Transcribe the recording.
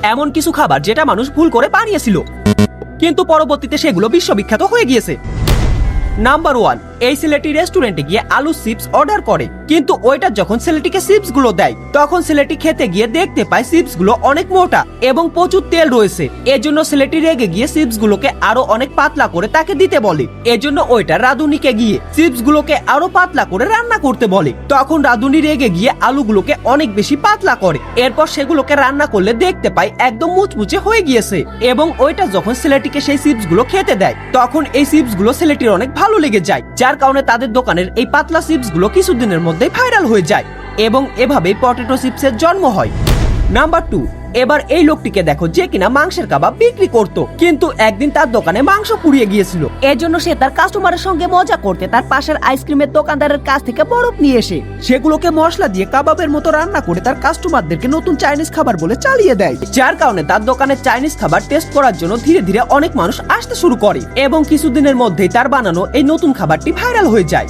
এমন কিছু খাবার যেটা মানুষ ভুল করে বানিয়েছিল, কিন্তু পরবর্তীতে সেগুলো বিশ্ববিখ্যাত হয়ে গিয়েছে। নাম্বার 1, এই ছেলেটি রেস্টুরেন্টে গিয়ে আলু চিপস অর্ডার করে, কিন্তু ওইটা যখন ছেলেটিকে চিপস গুলো দেয় তখন ছেলেটি খেতে গিয়ে দেখতে পায় চিপস গুলো অনেক মোটা এবং প্রচুর তেল রয়েছে। এজন্য ছেলেটি রেগে গিয়ে চিপস গুলোকে আরো অনেক পাতলা করে তাকে দিতে বলে। এজন্য ওইটা রাঁধুনিকে গিয়ে চিপস গুলোকে আরো পাতলা করে রান্না করতে বলে। তখন রাঁধুনি রেগে গিয়ে আলুগুলোকে অনেক বেশি পাতলা করে। এরপর সেগুলোকে রান্না করলে দেখতে পায় একদম মুচমুচে হয়ে গিয়েছে, এবং ওইটা যখন ছেলেটিকে সেই চিপস গুলো খেতে দেয় তখন এই চিপস গুলো ছেলেটির অনেক ভালো লেগে যায়, যার কারণে তাদের দোকানের এই পাতলা চিপস গুলো কিছুদিনের মধ্যে ভাইরাল হয়ে যায় এবং এভাবেই পটেটো চিপসের জন্ম হয়। নাম্বার 2, এবার এই লোকটিকে দেখো যে কিনা মাংসের কাবাব বিক্রি করত, কিন্তু একদিন তার দোকানে মাংস পুড়িয়ে গিয়েছিল। এজন্য সে তার কাস্টমারের সঙ্গে মজা করতে তার পাশের আইসক্রিমের দোকানদারের কাছ থেকে বরফ নিয়ে এসে সেগুলোকে মশলা দিয়ে কাবাবের মতো রান্না করে তার কাস্টমারদেরকে নতুন চাইনিজ খাবার বলে চালিয়ে দেয়, যার কারণে তার দোকানের চাইনিজ খাবার টেস্ট করার জন্য ধীরে ধীরে অনেক মানুষ আসতে শুরু করে এবং কিছুদিনের মধ্যেই তার বানানো এই নতুন খাবারটি ভাইরাল হয়ে যায়।